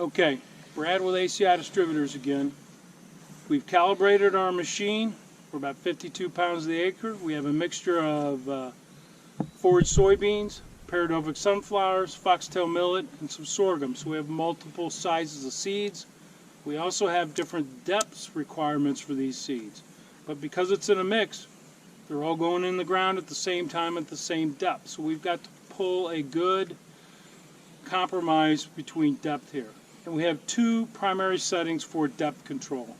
Okay, Brad with ACI Distributors again. We've calibrated our machine. We're about 52 pounds the acre. We have a mixture of forage soybeans, Paradovic sunflowers, foxtail millet, and some sorghum. So we have multiple sizes of seeds. We also have different depths requirements for these seeds. But because it's in a mix, they're all going in the ground at the same time at the same depth. So we've got to pull a good compromise between depth here. And we have two primary settings for depth control.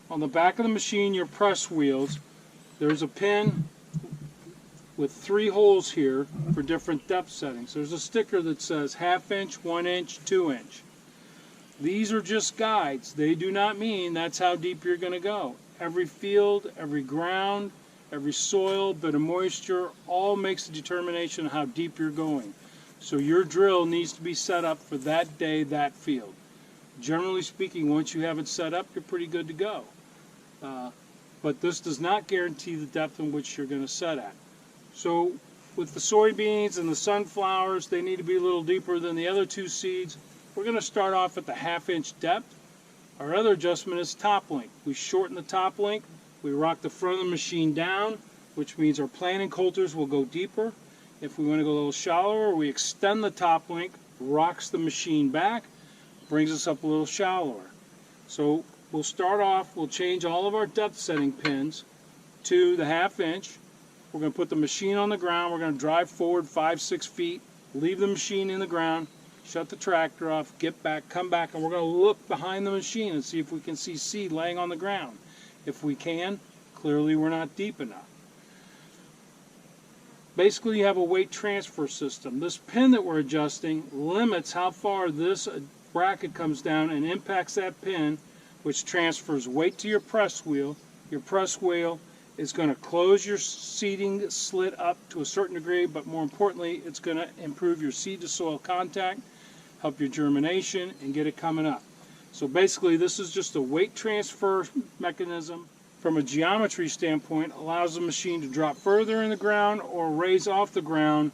On the back of the machine, your press wheels, there's a pin with 3 holes here for different depth settings. There's a sticker that says 1/2 inch, 1 inch, 2 inch. These are just guides. They do not mean that's how deep you're going to go. Every field, every ground, every soil, bit of moisture, all makes a determination of how deep you're going. So your drill needs to be set up for that day, that field. Generally speaking, once you have it set up, you're pretty good to go. But this does not guarantee the depth in which you're going to set at. So with the soybeans and the sunflowers, they need to be a little deeper than the other 2 seeds. We're going to start off at the 1/2 inch depth. Our other adjustment is top link. We shorten the top link. We rock the front of the machine down, which means our planting coulters will go deeper. If we want to go a little shallower, we extend the top link, rocks the machine back, brings us up a little shallower. So we'll start off, we'll change all of our depth setting pins to the 1/2 inch. We're going to put the machine on the ground. We're going to drive forward 5-6 feet, leave the machine in the ground, shut the tractor off, get back, come back, and we're going to look behind the machine and see if we can see seed laying on the ground. If we can, clearly we're not deep enough. Basically, you have a weight transfer system. This pin that we're adjusting limits how far this bracket comes down and impacts that pin, which transfers weight to your press wheel. Your press wheel is going to close your seeding slit up to a certain degree, but more importantly, it's going to improve your seed to soil contact, help your germination, and get it coming up. So basically, this is just a weight transfer mechanism. From a geometry standpoint, allows the machine to drop further in the ground or raise off the ground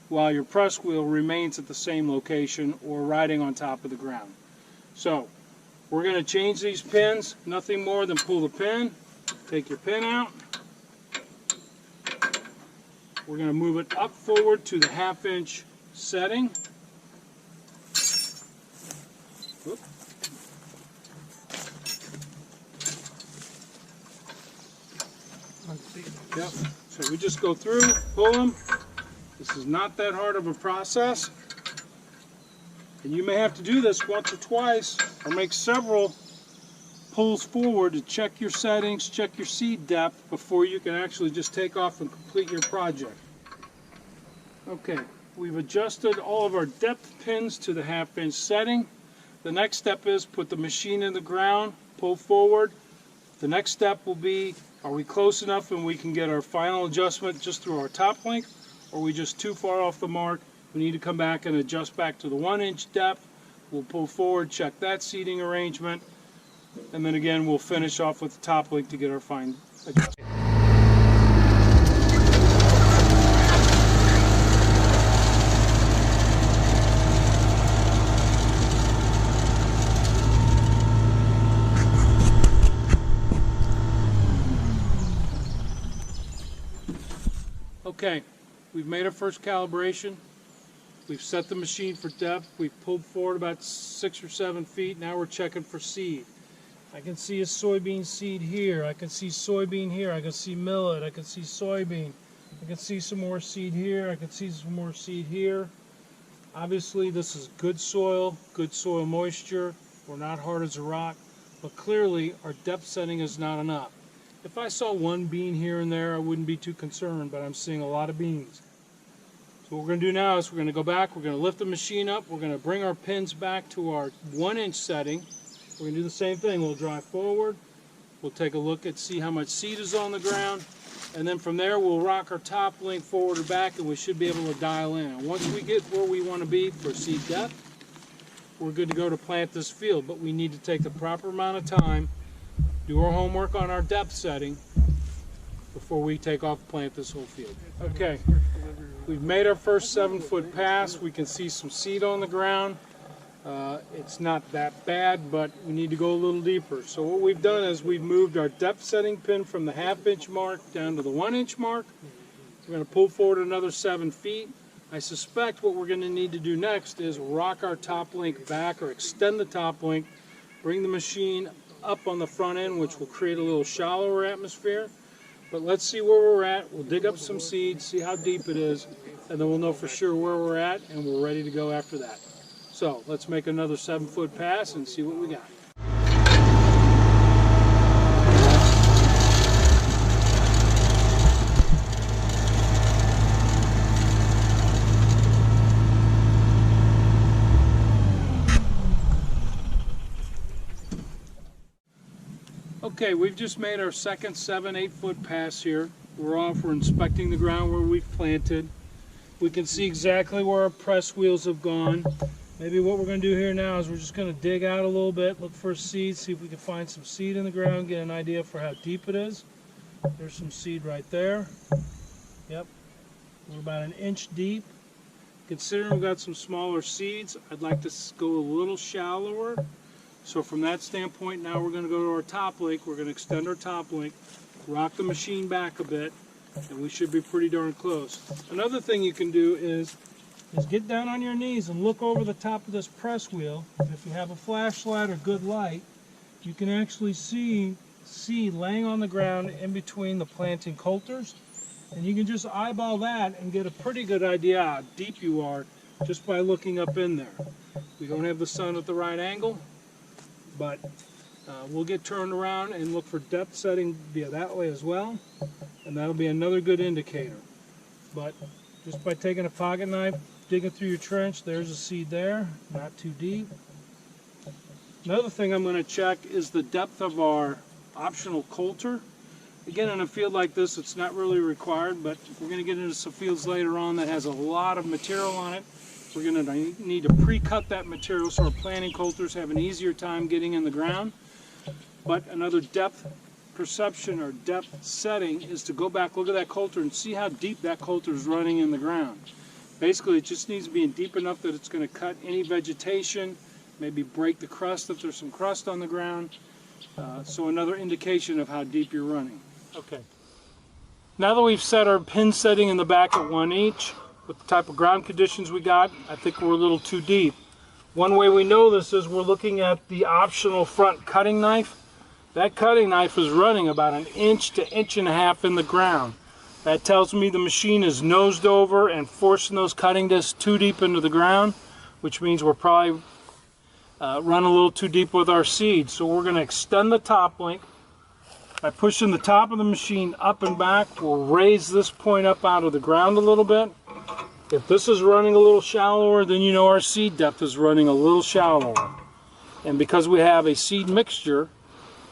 while your press wheel remains at the same location or riding on top of the ground. So we're going to change these pins. Nothing more than pull the pin, take your pin out. We're going to move it up forward to the 1/2 inch setting. Whoop. Yep. So we just go through, pull them. This is not that hard of a process. And you may have to do this once or twice or make several pulls forward to check your settings, check your seed depth before you can actually just take off and complete your project. Okay, we've adjusted all of our depth pins to the 1/2 inch setting. The next step is put the machine in the ground, pull forward. The next step will be, are we close enough and we can get our final adjustment just through our top link, or are we just too far off the mark? We need to come back and adjust back to the 1 inch depth. We'll pull forward, check that seeding arrangement, and then again we'll finish off with the top link to get our fine adjustment. Okay, we've made our first calibration. We've set the machine for depth. We've pulled forward about 6 or 7 feet. Now we're checking for seed. I can see a soybean seed here. I can see soybean here. I can see millet. I can see soybean. I can see some more seed here. I can see some more seed here. Obviously, this is good soil moisture. We're not hard as a rock, but clearly our depth setting is not enough. If I saw one bean here and there, I wouldn't be too concerned, but I'm seeing a lot of beans. So what we're going to do now is we're going to go back, we're going to lift the machine up, we're going to bring our pins back to our 1 inch setting. We're going to do the same thing. We'll drive forward, we'll take a look at see how much seed is on the ground, and then from there we'll rock our top link forward or back, and we should be able to dial in. And once we get where we want to be for seed depth, we're good to go to plant this field, but we need to take the proper amount of time, do our homework on our depth setting before we take off and plant this whole field. Okay, we've made our first 7-foot pass. We can see some seed on the ground. It's not that bad, but we need to go a little deeper. So what we've done is we've moved our depth setting pin from the 1/2 inch mark down to the 1 inch mark. We're going to pull forward another 7 feet. I suspect what we're going to need to do next is rock our top link back or extend the top link, bring the machine up on the front end, which will create a little shallower atmosphere. But let's see where we're at. We'll dig up some seeds, see how deep it is, and then we'll know for sure where we're at, and we're ready to go after that. So let's make another 7-foot pass and see what we got. Okay, we've just made our second 7-8 foot pass here. We're off, we're inspecting the ground where we've planted. We can see exactly where our press wheels have gone. Maybe what we're going to do here now is we're just going to dig out a little bit, look for a seed, see if we can find some seed in the ground, get an idea for how deep it is. There's some seed right there. Yep, we're about 1 inch deep. Considering we've got some smaller seeds, I'd like to go a little shallower. So from that standpoint, now we're going to go to our top link. We're going to extend our top link, rock the machine back a bit, and we should be pretty darn close. Another thing you can do is get down on your knees and look over the top of this press wheel. And if you have a flashlight or good light, you can actually see seed laying on the ground in between the planting coulters. And you can just eyeball that and get a pretty good idea how deep you are just by looking up in there. We don't have the sun at the right angle, but we'll get turned around and look for depth setting via that way as well, and that'll be another good indicator. But just by taking a pocket knife, digging through your trench, there's a seed there, not too deep. Another thing I'm going to check is the depth of our optional coulter. Again, in a field like this, it's not really required, but we're going to get into some fields later on that has a lot of material on it. We're going to need to pre-cut that material so our planting coulters have an easier time getting in the ground. But another depth perception or depth setting is to go back, look at that coulter, and see how deep that coulter is running in the ground. Basically, it just needs to be deep enough that it's going to cut any vegetation, maybe break the crust if there's some crust on the ground. So another indication of how deep you're running. Okay. Now that we've set our pin setting in the back at 1 inch, with the type of ground conditions we got, I think we're a little too deep. One way we know this is we're looking at the optional front cutting knife. That cutting knife is running about 1 inch to 1.5 inches in the ground. That tells me the machine is nosed over and forcing those cutting discs too deep into the ground, which means we're probably running a little too deep with our seed. So we're going to extend the top link. By pushing the top of the machine up and back, we'll raise this point up out of the ground a little bit. If this is running a little shallower, then you know our seed depth is running a little shallower. And because we have a seed mixture,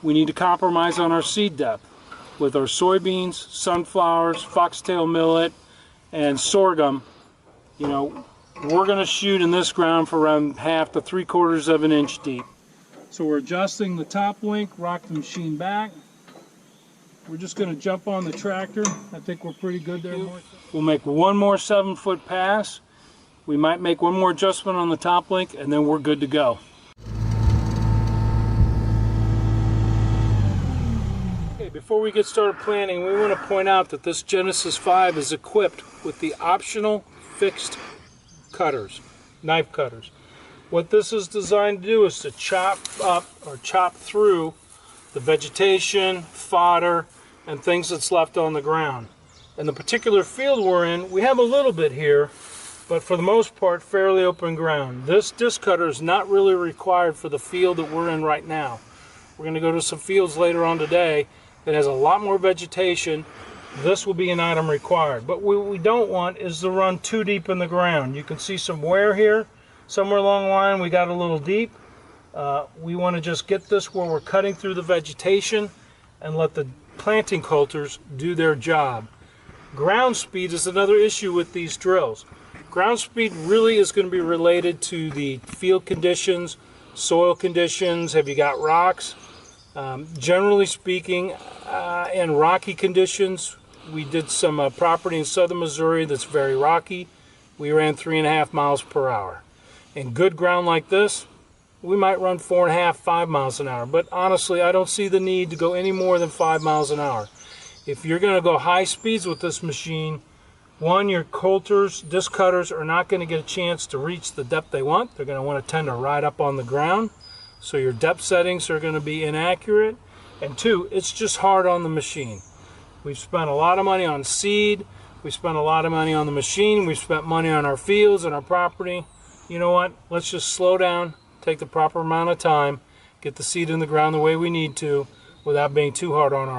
we need to compromise on our seed depth. With our soybeans, sunflowers, foxtail millet, and sorghum, you know, we're going to shoot in this ground for around 1/2 to 3/4 of an inch deep. So we're adjusting the top link, rock the machine back. We're just going to jump on the tractor. I think we're pretty good there. We'll make one more 7-foot pass. We might make one more adjustment on the top link, and then we're good to go. Okay, before we get started planting, we want to point out that this Genesis 5 is equipped with the optional fixed cutters, knife cutters. What this is designed to do is to chop up or chop through the vegetation, fodder, and things that's left on the ground. In the particular field we're in, we have a little bit here, but for the most part, fairly open ground. This disc cutter is not really required for the field that we're in right now. We're going to go to some fields later on today that has a lot more vegetation. This will be an item required. But what we don't want is to run too deep in the ground. You can see some wear here. Somewhere along the line we got a little deep. We want to just get this where we're cutting through the vegetation and let the planting coulters do their job. Ground speed is another issue with these drills. Ground speed really is going to be related to the field conditions, soil conditions. Have you got rocks? Generally speaking, in rocky conditions, we did some property in southern Missouri that's very rocky. We ran 3.5 miles per hour. In good ground like this, we might run 4.5, 5 miles an hour. But honestly, I don't see the need to go any more than 5 miles an hour. If you're going to go high speeds with this machine, one, your coulters, disc cutters are not going to get a chance to reach the depth they want. They're going to want to tend to ride up on the ground. So your depth settings are going to be inaccurate. And two, it's just hard on the machine. We've spent a lot of money on seed. We spent a lot of money on the machine. We've spent money on our fields and our property. You know what? Let's just slow down, take the proper amount of time, get the seed in the ground the way we need to without being too hard on our